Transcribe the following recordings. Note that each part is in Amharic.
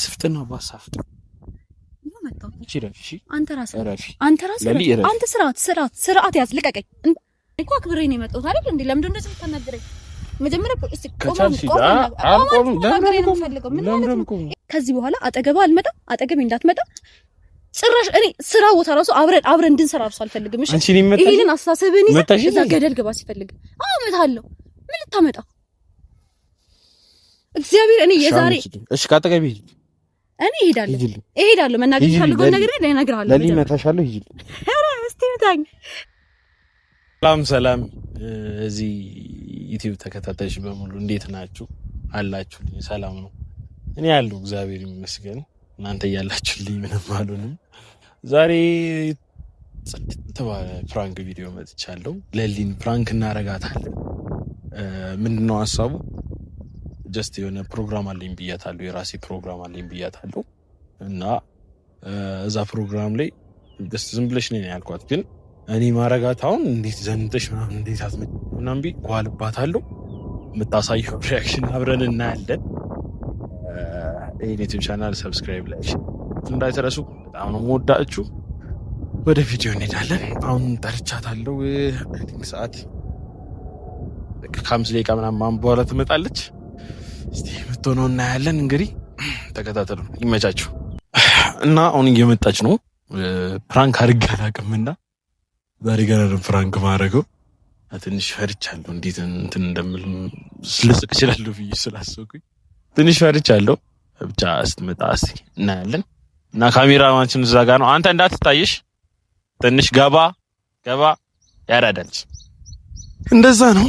ስፍጥና ባሳፍጥ አንተ ስርዓት ያዝ። ልቀቀኝ እኮ አክብሬ ነው የመጣሁት አይደል እንዴ? ለምን እንደዚህ የምታናግረኝ? መጀመሪያ ከዚህ በኋላ አጠገባ አልመጣም። አጠገቤ እንዳትመጣ ጭራሽ። እኔ ስራ ቦታ ራሱ አብረን እንድንሰራ ራሱ አልፈልግም። እሺ ይሄንን አስተሳሰብህን ይዘህ እዛ ገደል ግባ ሲፈልግ እመታለሁ። ምን ልታመጣ እግዚአብሔር። እኔ የዛሬ እሺ ካጠገቤ እኔ እሄዳለሁ። መናገር ፈልገው ነገር ላይ እነግርሃለሁ። ለሊ መታሻለሁ። ይጅል እስቲ ታኝ ሰላም እዚህ ዩቲዩብ ተከታታዮች በሙሉ እንዴት ናችሁ? አላችሁ? ሰላም ነው? እኔ ያለው እግዚአብሔር ይመስገን። እናንተ ያላችሁልኝ ምንም አልሆንም። ዛሬ ተባለ ፕራንክ ቪዲዮ መጥቻለሁ። ለሊን ፕራንክ እናረጋታለን። ምንድነው ሐሳቡ? ጀስት የሆነ ፕሮግራም አለኝ ብያታለሁ። የራሴ ፕሮግራም አለኝ ብያታለሁ እና እዛ ፕሮግራም ላይ ጀስት ዝም ብለሽ ነኝ ያልኳት፣ ግን እኔ ማረጋት አሁን እንዴት ዘንጠሽ ምናምን እንዴት አትመጭ ምናምን ቢ ጓልባታለሁ። የምታሳየው ሪያክሽን አብረን እናያለን። ዩቲዩብ ቻናል ሰብስክራይብ ላይ እንዳይተረሱ። በጣም ነው የምወዳችሁ። ወደ ቪዲዮ እንሄዳለን። አሁን ጠርቻታለሁ። ሰዓት ከ5 ደቂቃ ምናምን በኋላ ትመጣለች። እስቲ የምትሆነው እናያለን። እንግዲህ ተከታተሉ። ይመቻችሁ። እና አሁን እየመጣች ነው። ፕራንክ አድርጌ አላውቅምና ዛሬ ገና ነው ፕራንክ ማድረገው። ትንሽ ፈርቻለሁ። እንዴት እንትን እንደምል ልስቅ እችላለሁ ብዬ ስላሰብኩኝ ትንሽ ፈርቻለሁ። ብቻ ስትመጣ እስቲ እናያለን። እና ካሜራማችን እዛ ጋር ነው። አንተ እንዳትታይሽ ትንሽ ገባ ያራዳልች። እንደዛ ነው።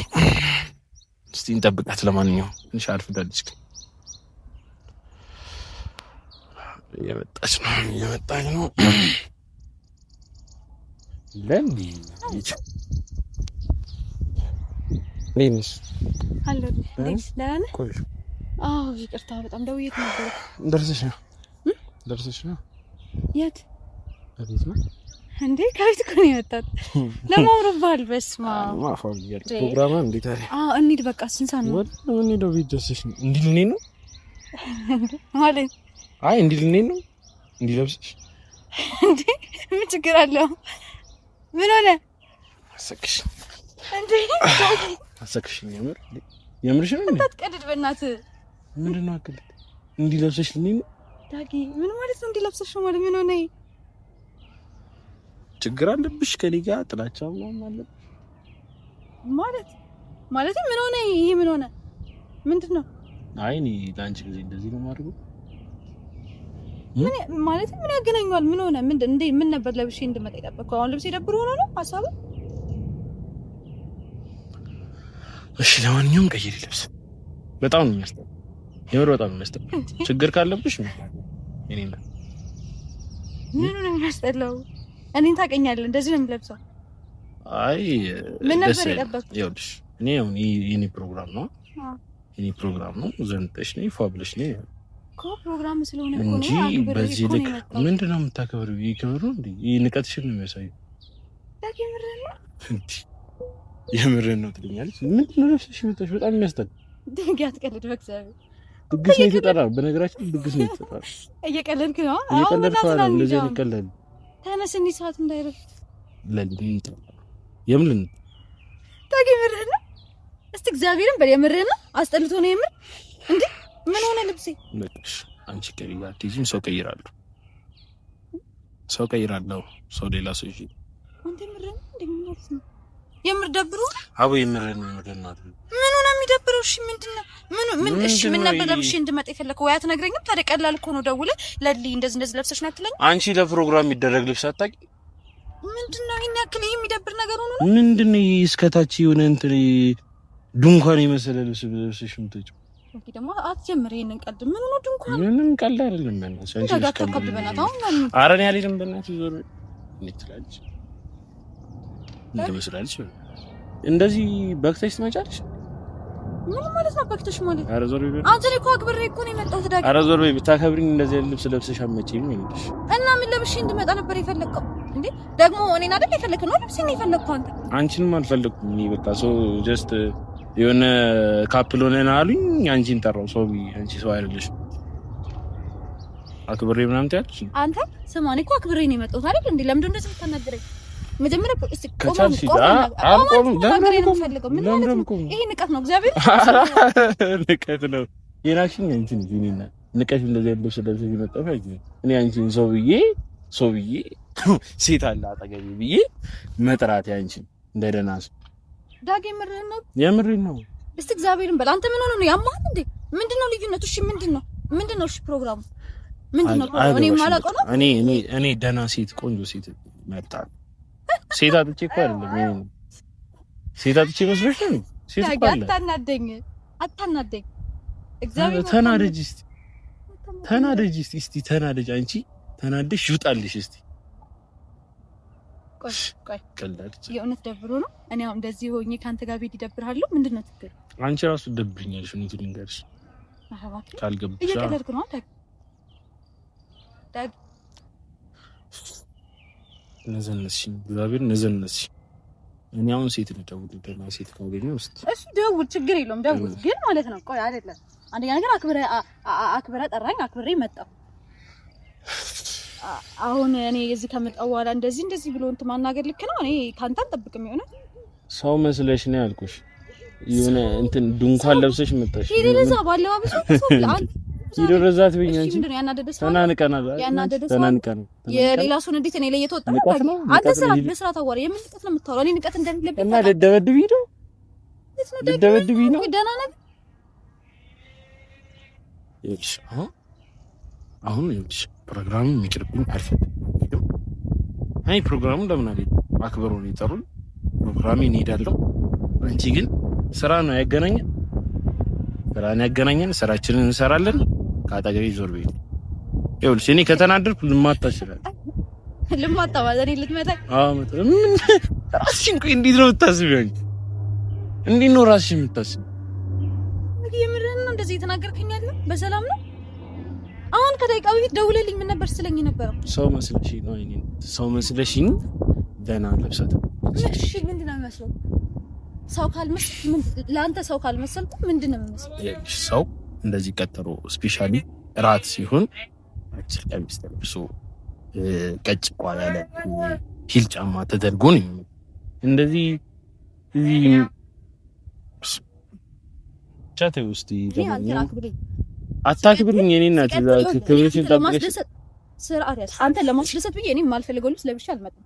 እስቲ እንጠብቃት። ለማንኛውም ትንሽ አርፍዳለች። እየመጣች ነው። ለሊ ሌንስ አለኝ ለኔ ቆይ። ይቅርታ በጣም ደውዬት ነበር። ደርሰሽ ነው? የት? አቤት ነው እንዴ? ከቤት እኮ ነው የመጣሁት። ለማውረባል በስማ ማፋውያል ፕሮግራም እንዴት አለ? እንሂድ በቃ። ስንት ሰዓት ነው? ምን ነው ቤት ደርሰሽ ነው? እንዲህ ልኔ ነው ማለት? አይ እንዲህ ልኔ ነው እንዲህ ለብሰሽ እንዴ? ምን ችግር አለው? ምን ሆነ? አሰክሽ እንዴ? አሰክሽ የምርሽ ነው? እንዳትቀልድ በእናትህ። ምንድነው አቀልድ? እንዲህ ለብሰሽ ልኔ ነው? ዳጊ ምን ማለት ነው? እንዲህ ለብሰሽ ነው ማለት ምን ሆነ? ችግር አለብሽ ከኔ ጋር? ጥላቻ ምናምን አለብሽ ማለት ምን ሆነ? ይሄ ምን ሆነ? ምንድነው? አይ እኔ ላንቺ ጊዜ እንደዚህ ነው ማድረግ። ምን ያገናኛል? ምን ሆነ? ምን ነበር ለብሼ እንድመጣ የጠበቀው? አሁን ልብስ ይደብር ሆኖ ነው ሐሳብ? እሺ ለማንኛውም ቀይሪ ልብስ። በጣም ነው የሚያስጠላው። የምር በጣም ነው የሚያስጠላው። ችግር ካለብሽ ምን ነው የሚያስጠላው? እኔን ታውቀኛለህ? እንደዚህ ነው የምለብሰው። አይ ምን ነበር የጠበቅኩት? ይኸውልሽ እኔ አሁን የኔ ፕሮግራም ነው። ዘንጠሽ ነው ፋብልሽ ነው እኮ ፕሮግራም ስለሆነ እኮ እንጂ በዚህ ልክ ምንድነው የምታከብሪው? ይከብሩ እንዴ? ይንቀትሽን ነው የሚያሳየው። የምሬን ነው ትለኛለች። ምንድነው ለብሰሽ መጣሽ? በጣም የሚያስጠላ ድንጋይ አትቀልድ በእግዚአብሔር። ድግስ ነው የተጠራው። በነገራችን ድግስ ነው የተጠራው። እየቀለድክ ነው? እንደዚህ ይቀለል። ተነስ እንዲህ ሰዓት እንዳይረፍት። ለሊት የምልን ታገምረህ ነው? እስቲ እግዚአብሔርን በየምርህ ነው? አስጠልቶ ነው የምር እንዴ? ምን ሆነ ልብሴ? ነቅሽ አንቺ ቀይራ አትይዝም። ሰው ቀይራለሁ። ሰው ሌላ ሰው ይዤ አንተ ምረን እንደምንልስ ነው የምር ደብሩ? አቦ የምረን ነው። ምን ሆነ የሚደብረው? እሺ ምንድነው? ምን ነበር ለብሼ እንድመጣ የፈለከው? ወይ አትነግረኝም? ታዲያ ቀላል እኮ ነው። ደውለህ ለሊ እንደዚህ ለብሰሽ ነው አትለኝ? አንቺ ለፕሮግራም የሚደረግ ልብስ አታውቂ? ምንድነው ይሄን ያክል የሚደብር ነገር ሆኖ ነው? ምንድነው እስከታች የሆነ እንትን ድንኳን የመሰለ ልብስ ለብሰሽ የምትወጪው? ኦኬ ደግሞ አትጀምር ይሄንን ቀልድ። ምን ሆነ ድንኳን? ምንም ቀልድ አይደለም። በእናትሽ አንቺ ተጋከብከብ በእናትህ። አሁን ኧረ እኔ አልሄድም። በእናትሽ ዞር እንትላለች እንደመስላለች። እንደዚህ በክተሽ ትመጫለሽ? ምን ማለት ነው በክተሽ ማለት? ኧረ ዞር በይ። አንተ እኮ አክብሬ እኮ ነው የመጣሁት ዳጊ። ኧረ ዞር በይ። ብታከብሪኝ እንደዚህ ልብስ ለብሰሽ አትመጪም እንዴ? እና ምን ለብሼ እንድመጣ ነበር የፈለከው እንዴ? ደግሞ እኔን አይደል የፈለከው? ነው ልብሴን ነው የፈለከው አንተ? አንቺንም አልፈለኩም እኔ በቃ ሰው ጀስት የሆነ ካፕል ሆነን አሉኝ። አንቺን ጠራው ሰው አንቺ ሰው አይደለሽ አክብሬ ምናምን ትያለሽ አንተ። ስማ እኔ እኮ አክብሬ ነው የመጣሁት አይደል እንዴ? ለምን እንደዚህ የምትናገረኝ? መጀመሪያ እስቲ ከቻልሽ አልቆም ለምን ይሄ ንቀት ነው። እግዚአብሔር ንቀት ነው የራሽን እንትን ጂኒና ንቀት እንደዚህ ያለው ስለዚህ የመጣው እኔ አንቺን ሰው ብዬ ሴት አለ አጠገቤ ብዬ መጥራት ያንቺን እንደደህና ሰው ዳግ የምርህን ነው። እስቲ እግዚአብሔርን በል አንተ ምን ሆነ ነው ያማህ እንዴ? ምንድነው ልዩነቱ? እሺ ምንድነው? እሺ ፕሮግራሙ ምንድነው? እኔ ማላውቀው ነው። እኔ ደህና ሴት ቆንጆ ሴት መጣ። ሴት አጥቼ እኮ አይደለም ሴት አጥቼ መስሎሽ ነው። ሴት እኮ አለ። አታናደኝ እግዚአብሔር። ተናደጂ እስቲ ተናደጂ። አንቺ ተናደሽ ይውጣልሽ እስቲ። ቆይ ቀላልሽ የእውነት ደብሮ ነው። እኔ አሁን እንደዚህ ሆኜ ካንተ ጋር ቤት ይደብርሃለሁ። ምንድነው ትክክል? አንቺ ራሱ ደብኛለሽ። እኔ ልንገርሽ ካልገባሽ እየቀለድክ ነው። ዳግ ነዘነስሽኝ፣ እግዚአብሔር ነዘነስሽ። እኔ አሁን ሴት ልደውል ደህና ሴት ካገኘሁ እስቲ እሺ ደውል፣ ችግር የለውም ደውል። ግን ማለት ነው ቆይ አይደለም አንደኛ ነገር አክብረ ጠራኝ፣ አክብሬ መጣሁ። አሁን እኔ እዚህ ከመጣሁ በኋላ እንደዚህ ብሎ እንትን ማናገር ልክ ነው? እኔ ካንተ አልጠብቅም። የሆነ ሰው መስለሽ ነው ያልኩሽ። የሆነ እንትን ድንኳን ለብሰሽ መጣሽ። ይደረዛ ባለባበስ ሰው ላል ይደረዛት ብኛንቺ ምንድነው ያናደደ ሰው? ተናንቀናል። የሌላ ሰው እንዴት እኔ ላይ የተወጣ አንተ በስራ ታወራ። የምን ንቀት ነው የምታወራው? እኔ ንቀት እንደሌለብኝ እና ደደበድብኝ ነው ደደበድብኝ ነው። ደህና ነህ? ይኸውልሽ አሁን ይኸውልሽ ፕሮግራሙ የሚቀርብኝ ፐርፌክት ነው። አይ ፕሮግራሙ ለምን አይደል አክብሮ ነው የጠሩን። ፕሮግራሜ እንሄዳለሁ። አንቺ ግን ስራ ነው ያገናኘን። ስራችንን እንሰራለን። ካጠገቤ ዞር በይ። ይኸውልሽ እኔ ከተናደድኩ ልማታ እችላለሁ። ልማታ ማለት እኔ ልትመታ? ምን ራስሽን ቆይ፣ እንዴት ነው የምታስቢው አንቺ? እንዴት ነው ራስሽን የምታስቢው? የምርህን ነው እንደዚህ የተናገርከኝ ያለው? በሰላም ነው? አሁን ከደቂቃ በፊት ደውለልኝ ምን ነበር ስለኝ ነበረው? ሰው መስለሽኝ ደህና ለብሰት። እሺ ምንድነው የሚመስለው? ሰው ካልመሰልኩ ምንድነው የሚመስለው? ሰው እንደዚህ ቀጠሮ ስፔሻሊ ራት ሲሆን አጭር ቀሚስ ተለብሶ ቀጭቋ ያለ ሂል ጫማ ተደርጎ ነው እንደዚህ ቻቴ ውስጥ አታክብሪኝ። የኔ እናት ክብርሽን ጠብቀሽ ስርዓት ያዝ። አንተ ለማስደሰት ብዬ እኔ የማልፈልገው ልብስ ለብሼ አልመጣም።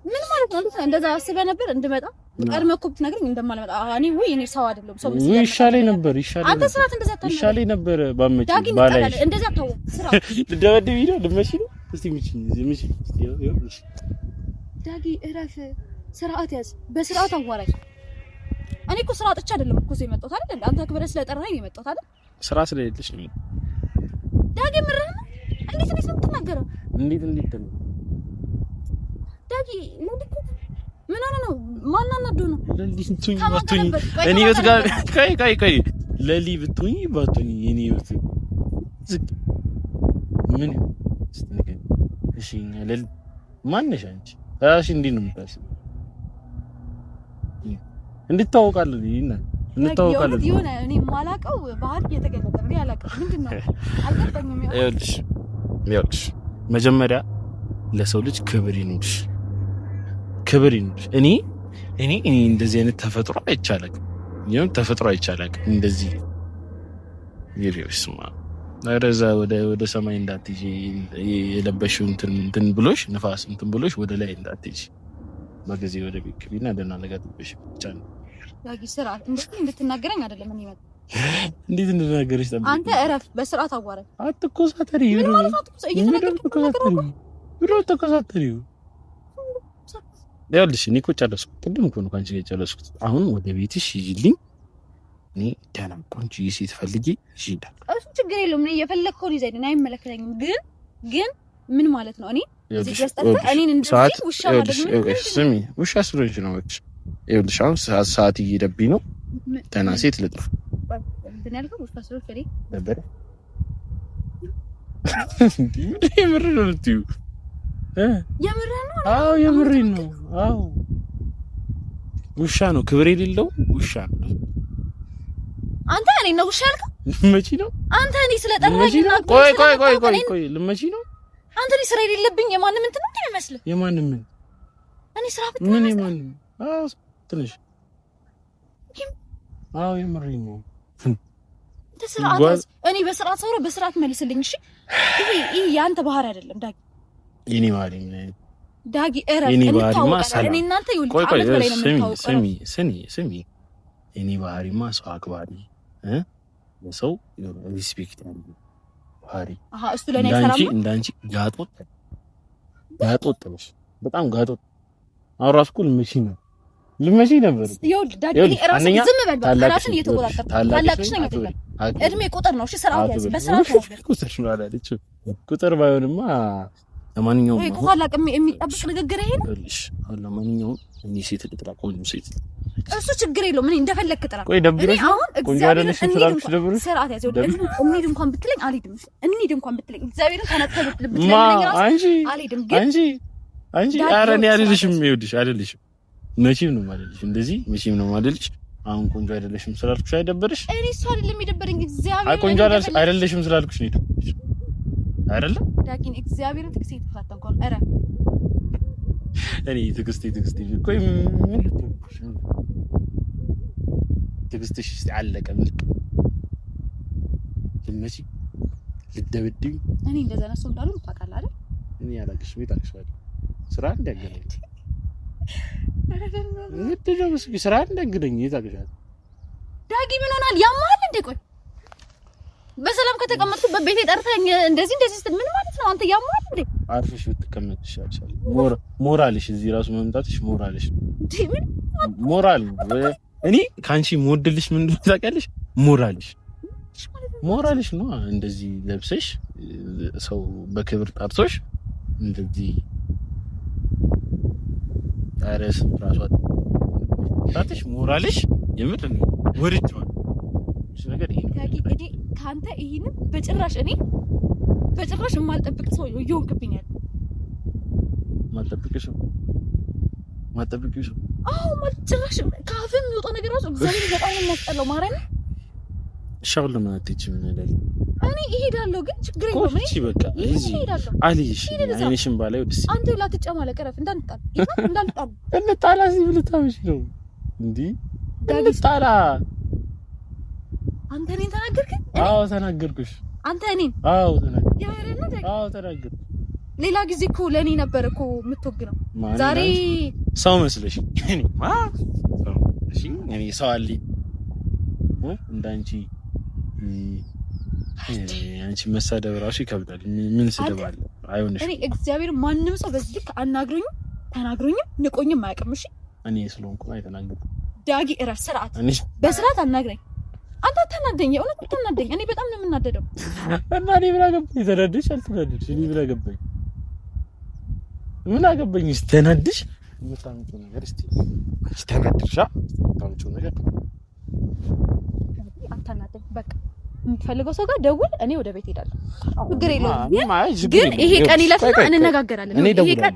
ምን ማለት ነው? እንደዛ አስበህ ነበር እንድመጣ? ቀድመህ እኮ ብትነግረኝ እንደማልመጣ። እኔ ሰው አይደለም። ሰው ይሻለኝ ነበር። አንተ ስርዓት እንደዛ ታውቃለህ። ይሻለኝ ነበር ባመጪ ባላይ እንደዛ ታው ስርዓት ልደበድብኝ ነው ልመሽ ነው። እስቲ ምሽ ዳጊ እረፍ። ስርዓት ያዝ። በስርዓት አዋራኝ። እኔ እኮ ስራ አጥቼ አይደለም እኮ እዚህ የመጣሁት አይደል? አንተ አክብረህ ስለጠራኸኝ ነው የመጣሁት አይደል? ስራ ስለሌለሽ ነው ዳጊ። ምርህ እንዴት ነው የምትናገረው? እንዴት ነው ዳጊ? ምን ሆነ ነው? ማን አናዶ ነው? ለሊቱኝ ባቱኝ እኔ ወስጋ ካይ ለሊ ብቱኝ ባቱኝ እኔ ወስ ዝቅ ምን ስትነገር እሺ ለሊ ማንነሽ አንቺ? እሺ እንዴት ነው የምታስብ? እንድታውቃለን እንታወቃለን። የሆነ እኔ የማላውቀው ባህል እየተገለጠ ነው። ያላቀው ምንድነው አልገባኝም። ይኸውልሽ መጀመሪያ ለሰው ልጅ ክብር ይኑርሽ። እኔ እንደዚህ አይነት ተፈጥሮ አይቻልም። እንደዚህ ይሪውስማ አረዛ ወደ ሰማይ እንዳትጂ የለበሽው እንትን ብሎሽ ንፋስ እንትን ብሎሽ ወደ ላይ እንዳትጂ በጊዜ ወደ ቤት ግቢና ደህና ነገር ትበሽ ብቻ ነው። ዳጊ ስርዓት እንድትናገረኝ አይደለም። እኔ ማለት እንዴት እንድናገርሽ ጠብቂ። አንተ እረፍ። በስርዓት አዋራኝ። አትኮሳተሪ። ምን ማለት ነው? ተኮሳተሪ። ይኸውልሽ እኔ እኮ ጨረስኩ። ቅድም እኮ ነው ካንቺ ጋር ጨረስኩት። አሁን ወደ ቤትሽ ይዤልኝ እኔ ደህና ቆንጆ ሴት ፈልጊ ይዤልኝ። እሱ ችግር የለውም። እኔ የፈለግከውን ይዘኝ ነው፣ አይመለከተኝም። ግን ምን ማለት ነው? እኔን እንደዚህ ውሻ ማለት ነው? ስሚ ውሻ ስለሆንሽ ነው ወጭ። ይኸውልሽ አሁን ሰዓት እየሄደብኝ ነው። ደህና ሴት ልጥራ እንትን ያልከው ውሻ ስለሆንሽ እኔ ነበር። የምር ነው የምትይው? የምርህን ነው? አዎ የምሬን ነው። አዎ ውሻ ነው፣ ክብር የሌለው ውሻ ነው። አንተ እኔ ነው ውሻ ያልከው? ልመጪ ነው አንተ እኔ ስለጠራኸኝ ቆይ ልመጪ ነው አንተ እኔ ስራ የሌለብኝ የማንም እንትን ነው የሚመስልህ የማንም እኔ ስራ ምን የማንም ትንሽ የምሬን ነው ተስራአት እኔ በስርዓት ሰውረ በስርዓት መልስልኝ እሺ ይሄ ያንተ ባህሪ አይደለም ዳጊ የኔ ባህሪ ነው ዳጊ እረፍ እኔ እናንተ ይኸውልህ አመት በላይ ነው የምታውቀው ስሚ የኔ ባህሪማ ሰው አክባሪ ሰው ሪስፔክት ያለው ባህሪ እሱ ለኔ ሰላም እንዳንቺ ጋጦጥ ነሽ በጣም ጋጦጥ አውራስ ኩል ልመጪ ነበር ይኸውልህ ዳጊ እራስህ ዝም በል ታላቅሽን እየተቆጣጠርክ ታላቅሽ ነኝ አይደል እድሜ ቁጥር ነው እሺ ስራው ያዝ በስራው ቁጥር ነው አላለች ቁጥር ባይሆንማ ለማንኛውም ወይ ታላቅ የሚጠብቅ ንግግር ይሄ ነው እሺ ለማንኛውም እኔ ሴት ልጥራ ቆንጆ ሴት እሱ ችግር የለውም እኔ እንደፈለክ ጥራ ቆይ ደብረሽ ቆንጆ አይደለሽ ስላልኩሽ ደብረሽ ስርዓት ያዘው እንሂድ እንኳን ብትለኝ አልሄድም እንሂድ እንኳን ብትለኝ እግዚአብሔርን ተነጥተህ ብትለኝ አልሄድም ግን አንቺ ኧረ እኔ አይደለሽም ይኸውልሽ አይደለሽም መቼም ነው ማለልሽ እንደዚህ መቼም ነው ማለልሽ አሁን ቆንጆ አይደለሽም ስላልኩሽ አይደብርሽ እኔ እሱ አይደለም የሚደብረኝ እግዚአብሔር ቆንጆ አይደለሽም ስላልኩሽ ነው አይደለ ዳጊን እግዚአብሔርን ትክስቴ ተፈታተንኩ አረ እኔ ትክስቴ ቆይ ምን ትክስትሽ አለቀ ምልክ ልመጪ ልደብድኝ እኔ እንደዛ ነው ሰው እንዳሉ ታውቃለህ አይደል እኔ ያላቅሽ ቤታክሻለሁ ስራ እንደገና ስራ እንደግደኝ ይታገሻል ዳጊ ምን ሆናል ያማል እንዴ ቆይ በሰላም ከተቀመጥኩበት ቤቴ ጠርተኝ እንደዚህ ስትል ምን ማለት ነው አንተ ያማል እንዴ አርፈሽ ብትቀመጥሽ ያልሻል ሞራልሽ እዚህ ራሱ መምጣትሽ ሞራልሽ ሞራል እኔ ካንቺ ሞድልሽ ምን ታውቂያለሽ ሞራልሽ ነው እንደዚህ ለብሰሽ ሰው በክብር ጠርቶሽ እንደዚህ ታረስ ራሷ ታጥሽ ሞራልሽ የምር ነው ወርጭዋል እሺ ነገር ይሄ ካንተ ይሄንን በጭራሽ የማልጠብቅ ሰው ይሆንክብኛል ማልጠብቅሽ ጭራሽ ካፍም የሚወጣው ነገር ራሱ እግዚአብሔር በጣም የሚያስጠላው ማረኝ ሻው ለማትይች ምን ይላል እኔ እሄዳለሁ ግን ችግር የለውም እሺ በቃ እዚህ አልይሽ አይንሽም ባላይ ወድስ አንተ ላትጨማለቅ ረፍ እንዳንጣል እንጣላ ሲብልታውሽ ነው እንዴ እንጣላ አንተ እኔን ተናገርክ አዎ ተናገርኩሽ አንተ እኔን አዎ ተናገርኩ አዎ ተናገርኩ ሌላ ጊዜ እኮ ለኔ ነበር እኮ የምትወግነው ዛሬ ሰው መስለሽ እኔ ሰው አለኝ እንዳንቺ አንቺ መሳደብ ራሱ ይከብዳል ምን ስደብ አለ አይሆንሽ እኔ እግዚአብሔር ማንም ሰው በዚህ ልክ ተናግሮኝ ንቆኝም አያውቅም እሺ እኔ ስለሆንኩ አይተናገርኩ ዳጊ እረፍ ስርዓት በስርዓት አናግረኝ አንተ ተናደኝ እውነት ተናደኝ እኔ በጣም ነው የምናደደው እና እኔ ምን አገባኝ ተናደሽ አልተናደሽ እኔ ምን አገባኝ ተናደሽ የምታምጪው ነገር እስቲ ተናደሻ የምታምጪው ነገር አታናደኝ በቃ የምትፈልገው ሰው ጋር ደውል እኔ ወደ ቤት ሄዳለሁ ችግር የለውም ግን ይሄ ቀን ይለፍና እንነጋገራለን ይሄ ቀን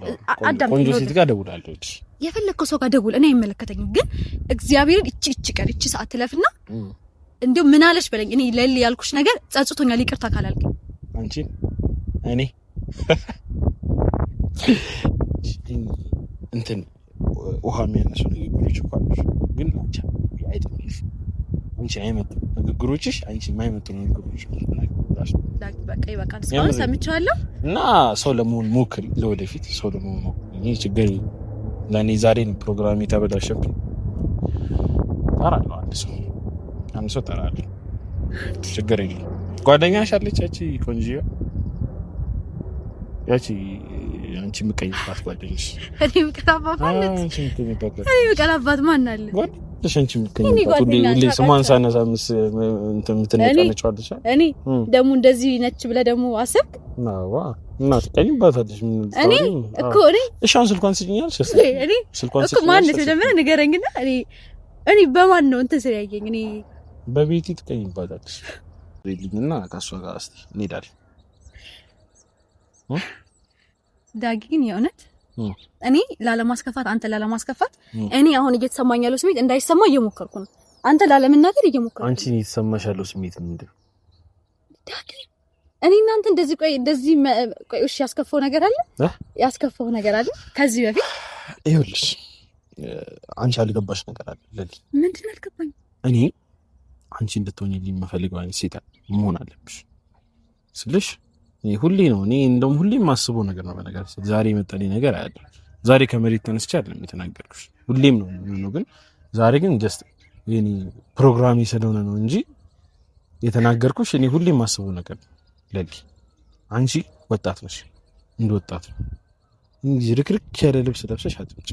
አዳም ቆንጆ ሴት ጋር ደውላለሁ የፈለከው ሰው ጋር ደውል እኔ አይመለከተኝም ግን እግዚአብሔርን እቺ ሰዓት ትለፍና እንደው ምን አለሽ በለኝ እኔ ለሊ ያልኩሽ ነገር ጸጽቶኛል ይቅርታ ካላልከኝ አንቺ እኔ እንትን ውሃ የሚያነሱ ንግግሮች እንኳን ግን አንቺ አይመጡም ንግግሮችሽ አንቺ የማይመጡ ንግግሮች በቃ ይበቃል እስካሁን ሰምቻለሁ እና ሰው ለመሆን ሞክሪ ለወደፊት ሰው ለመሆን ሞክሪ ችግር ለኔ ዛሬን ፕሮግራም የተበላሸብኝ ታራለው አንድ ሰው ታራለው ችግር የለም ጓደኛሽ አለች ያቺ ቆንጂዮ ያቺ አንቺ ምቀኝባት ጓደኛሽ እኔ ምቀላባት ማን አለ ለሸንቺ ምቀኝባት ሁሌ ስሟን ሳነሳ እንትን አለች እኔ ደግሞ እንደዚህ ነች ብለህ ደግሞ አሰብክ ናዋ እና ትቀኝባታለሽ ምን እኔ እኮ እሺ አሁን ስልኳን ስጭኛል እኔ እኮ ማን ነው ተጀመረ ንገረኝና እኔ በማን ነው እንትን ስለያየኝ እኔ በቤቲ ትቀኝባታለሽ ልጅና ካሷ ጋር እስቲ እንሄዳለን ዳጊ ግን የእውነት እኔ ላለማስከፋት አንተ ላለማስከፋት እኔ አሁን እየተሰማኝ ያለው ስሜት እንዳይሰማ እየሞከርኩ ነው አንተ ላለመናገር እየሞከርኩ አንቺ እየተሰማሽ ያለው ስሜት ምንድነው እኔ እናንተ እንደዚህ ቆይ እሺ ያስከፈው ነገር አለ ከዚህ በፊት ይኸውልሽ አንቺ አልገባሽ ነገር አለ ለሊ ምንድን ነው አልገባኝ እኔ አንቺ እንድትሆኚልኝ የምፈልገው አይነት ሴት መሆን አለብሽ ስልሽ ሁሌ ነው እኔ እንደውም ሁሌ የማስበው ነገር ነው በነገር ዛሬ የመጣልኝ ነገር አይደለም ዛሬ ከመሬት ተነስቼ አይደለም የተናገርኩሽ ሁሌም ነው የሚሆነው ግን ዛሬ ግን ጀስት የኔ ፕሮግራም ስለሆነ ነው እንጂ የተናገርኩሽ እኔ ሁሌ የማስበው ነገር ነው ለሊ አንቺ ወጣት ነሽ እንደ ወጣት እንጂ ርክርክ ያለ ልብስ ለብሰሽ አትምጪ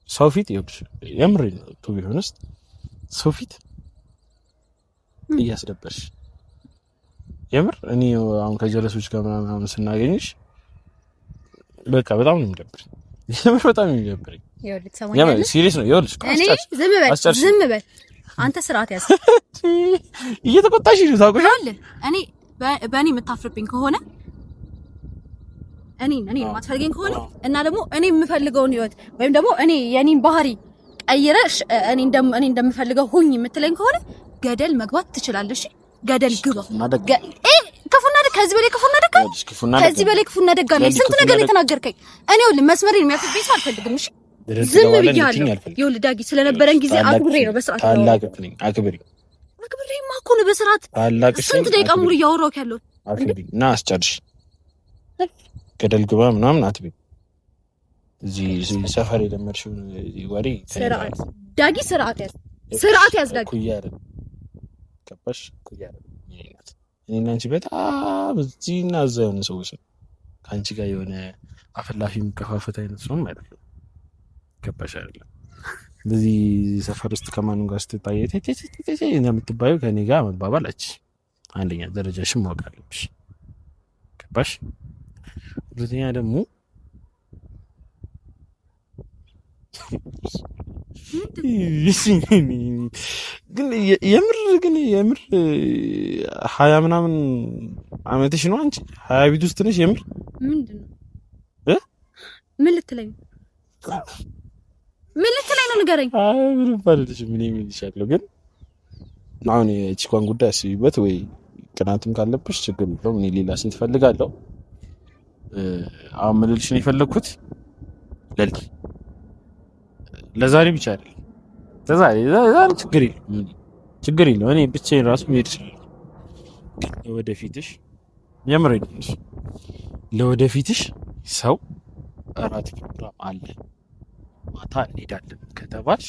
ሰው ፊት ይኸውልሽ የምር ቱ ቢሆንስ ሰው ፊት እያስደበርሽ የምር እኔ አሁን ከጀለሶች ጋር ምናምን ስናገኝሽ በቃ በጣም ነው የሚደብረኝ የምር በጣም ነው የሚደብረኝ የምር ሲሪየስ ነው ይኸውልሽ ዝም በል አንተ ስርዓት ያዝ እየተቆጣሽ ነው ታውቁሻለህ እኔ በእኔ የምታፍርብኝ ከሆነ እኔ የማትፈልገኝ ከሆነ እና ደግሞ እኔ የምፈልገውን ህይወት ወይም ደግሞ እኔ የኔን ባህሪ ቀይረሽ እኔ እንደምፈልገው ሁኝ የምትለኝ ከሆነ ገደል መግባት ትችላለሽ ገደል ግባ ክፉና ደግ ከዚህ በላይ ክፉና ደግ አለ ስንት ነገር የተናገርከኝ እኔ ሁሉ መስመሬን የሚያፍብኝ ሰው አልፈልግም እሺ ዝም ብያለሁ ይኸውልህ ዳጊ ስለነበረን ጊዜ አክብሬ ነው በስርዓት አክብሬማ እኮ ነው በስርዓት ስንት ደቂቃ ሙሉ እያወራሁት ያለሁት አክብሬ እና አስጨርሽ ገደል ግባ ምናምን አትበይ እዚህ ሰፈር የለመድሽው ወሬ ስርዓት ዳጊ ስርዓት ያዝ ዳጊ ኩያ አይደል ከበሽ ኩያ አይደል እኔና አንቺ በጣም እዚህና እዛ የሆነ ሰዎች ከአንቺ ጋር የሆነ አፈላፊ የሚከፋፈት አይነት ሰው ማለት ነው ከበሽ አይደለም በዚህ ሰፈር ውስጥ ከማንም ጋር ስትታይ እንደምትባዩ ከኔ ጋር መባባላች አንደኛ ደረጃሽን ማወቅ አለብሽ ከበሽ ሁለተኛ ደግሞ ግን የምር 20 ምናምን አመትሽ ነው አንቺ 20 ቤት ውስጥ ነሽ የምር ምንድነው ምን ልትለኝ ነው ንገረኝ ምን ባልልሽ ምን ይልሻለሁ ግን አሁን የቺኳን ጉዳይ አስቢበት ወይ ቅናትም ካለብሽ ችግር የለውም እኔ ሌላ ሴት ፈልጋለሁ አሁን ምልልሽ ነው የፈለኩት ለዛሬ ብቻ አይደል ለዛሬ ችግር የለውም እኔ ብቻዬን ራሱ መሄድ እችላለሁ ለወደፊትሽ የምሬን ነው ለወደፊትሽ ሰው እራት ፕሮግራም አለ ማታ እንሄዳለን ከተባልሽ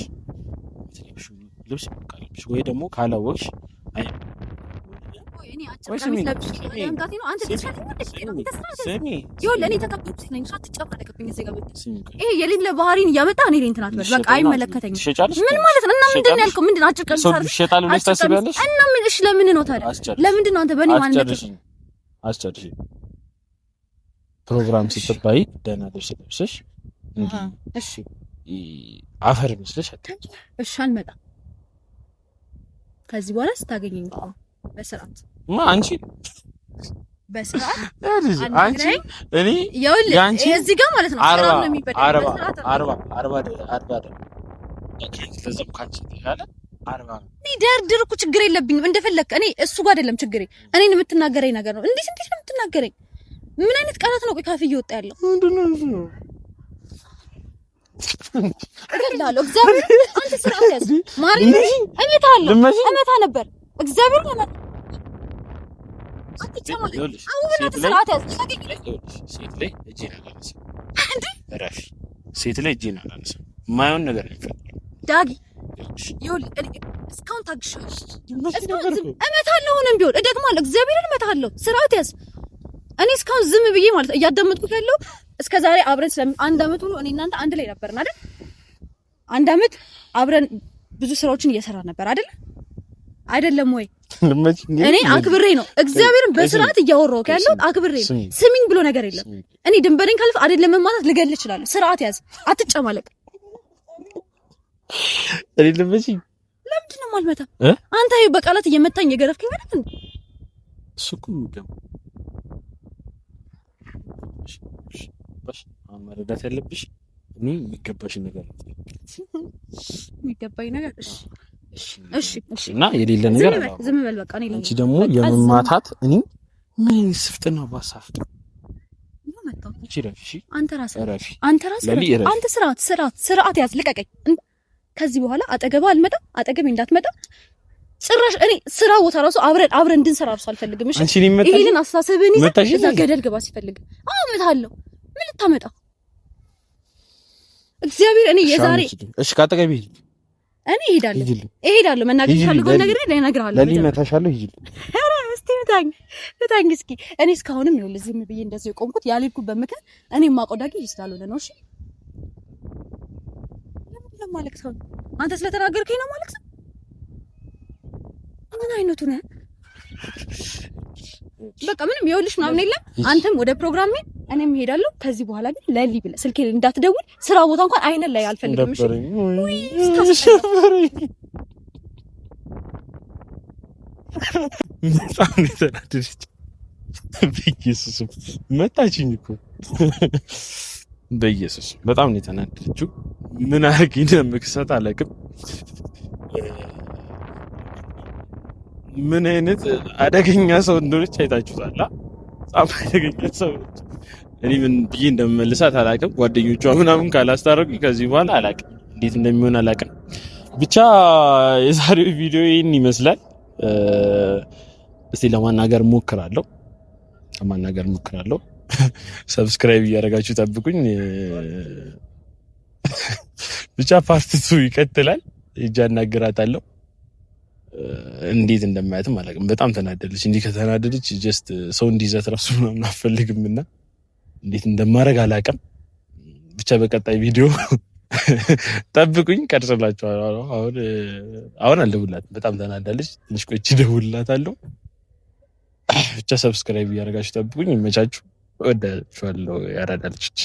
ትንሽ ልብስ ካለብሽ ወይ ደግሞ ካላወቅሽ እኔ አጭር ለብሽ ለምታቲ ነው አንተ እኔ ተከብኩት ነኝ ሳትጨማለቅብኝ እዚህ ጋር ይሄ የሌለ ባህሪን እያመጣ እኔ እንትን አትበል በቃ አይመለከተኝም ምን ማለት ነው እና ምንድን ነው ያልከው ምንድን አጭር ቀን ሰው ይሸጣል ብለሽ ታስቢያለሽ እና ምን እሺ ለምን ነው ታዲያ ለምንድን ነው አንተ በእኔ ማንነት አስጨርሽ ፕሮግራም ስትባይ ደህና ልብስ ለብሰሽ እሺ አፈር መስለሽ አትንጭ እሺ አልመጣም ከዚህ በኋላ ስታገኘኝ በስርዓት አንቺ በስርዓት አንቺ እኔ ያንቺ እዚህ ጋር ማለት ነው ስራ ነው የሚበደል 40 ደርድር እኮ ችግር የለብኝም እንደፈለክ እኔ እሱ ጋር አይደለም ችግሬ እኔን የምትናገረኝ ነገር ነው እንዴት ነው የምትናገረኝ ምን አይነት ቃላት ነው ቆይ ካፍ እየወጣ ያለው ምንድነው እገላለሁ እግዚአብሔር አንተ ስርዓት ያዝ ማርያም እመታ ነበር እግዚአብሔር ለማለት አትጨማለቅ አውበናት ስርዓት ያዝ ሴት ላይ እጄን አላነሳም እንዴ እረፍ ሴት ላይ እጄን አላነሳም ማይሆን ነገር ነው ዳጊ እስካሁን ታግሻለሁ እመታለሁ ሆነም ቢሆን እደግማለሁ እግዚአብሔርን እመታለሁ ስርዓት ያዝ እኔ እስካሁን ዝም ብዬ ማለት እያዳመጥኩት ያለው እስከዛሬ አብረን አንድ አመት ሆኖ እኔ እናንተ አንድ ላይ ነበርን አይደል አንድ አመት አብረን ብዙ ስራዎችን እየሰራን ነበር አይደለም ወይ እኔ አክብሬ ነው እግዚአብሔርን በስርዓት እያወራሁ ያለው አክብሬ ነው ስሚኝ ብሎ ነገር የለም እኔ ድንበሬን ካልፍ አይደለም ማለት ልገል እችላለሁ ስርዓት ያዝ አትጨማለቅ እኔ ለምንድን ነው የማልመታ አንተ በቃላት እየመታኝ እየገረፍከኝ ማለት ነው እሱኩም ደም መረዳት ያለብሽ እኔ የሚገባሽ ነገር የሚገባኝ ነገር እሺ እሺ እና የሌለ ነገር ዝም በል በቃ። እኔ አንቺ ደግሞ የመማታት እኔ ምን ስፍትና ባሳፍጥ አንተ ስርዓት ያዝ፣ ልቀቀኝ። ከዚህ በኋላ አጠገብ አልመጣም፣ አጠገብ እንዳትመጣ ጭራሽ። እኔ ስራ ቦታ ራሱ አብረን እንድንሰራ ራሱ አልፈልግም። እሺ ይሄንን አስተሳሰብህን ይዘህ እዛ ገደል ግባ ሲፈልግ። እመታለሁ። ምን ልታመጣ እግዚአብሔር። እኔ የዛሬ እሺ ካጠገብ እኔ እሄዳለሁ። መናገር ፈልገው ነገር እነግርሃለሁ። ለሊ መታሻለሁ። ሂጂ ታንክ እስኪ እኔ እስካሁንም ይኸውልህ ዝም ብዬ እንደዚህ የቆምኩት ያልሄድኩበት ምክንያት እኔ ማቆዳቂ ስላልሆነ ነው። እሺ ለምን ማለቅሰው? አንተ ስለተናገርከኝ ነው ማለቅሰው? ምን አይነቱ ነህ? በቃ ምንም ይኸውልሽ ምናምን የለም። አንተም ወደ ፕሮግራሜ እኔም እሄዳለሁ። ከዚህ በኋላ ግን ለሊ ብለህ ስልኬን እንዳትደውል። ስራ ቦታ እንኳን አይነን ላይ አልፈልግም። እሺ በጣም የተናደደች በኢየሱስ መታችኝ እኮ በኢየሱስ በጣም ነው የተናደደችው። ምን አድርጌ እንደምክሰት አላውቅም። ምን አይነት አደገኛ ሰው እንደሆነች አይታችሁታል። በጣም አደገኛ ሰው ነች። እኔ ምን ብዬ እንደምመልሳት አላውቅም። ጓደኞቿ ምናምን ካላስታረቁ ከዚህ በኋላ አላውቅም፣ እንዴት እንደሚሆን አላውቅም። ብቻ የዛሬው ቪዲዮ ይህን ይመስላል። እስቲ ለማናገር ሞክራለሁ። ሰብስክራይብ እያደረጋችሁ ጠብቁኝ። ብቻ ፓርት 2 ይቀጥላል። እጃ እናገራታለሁ። እንዴት እንደማያትም አላውቅም። በጣም ተናደደች። እንዲህ ከተናደደች ጀስት ሰው እንዲይዛት ራሱ ምናምን አልፈልግምና እንዴት እንደማደርግ አላውቅም። ብቻ በቀጣይ ቪዲዮ ጠብቁኝ፣ ቀርጽላችኋለሁ። አሁን አልደውላትም። በጣም ተናዳለች። ትንሽ ቆይቼ እደውልላታለሁ። ብቻ ሰብስክራይብ እያደረጋችሁ ጠብቁኝ። ይመቻችሁ። እወዳችኋለሁ። ያራዳለች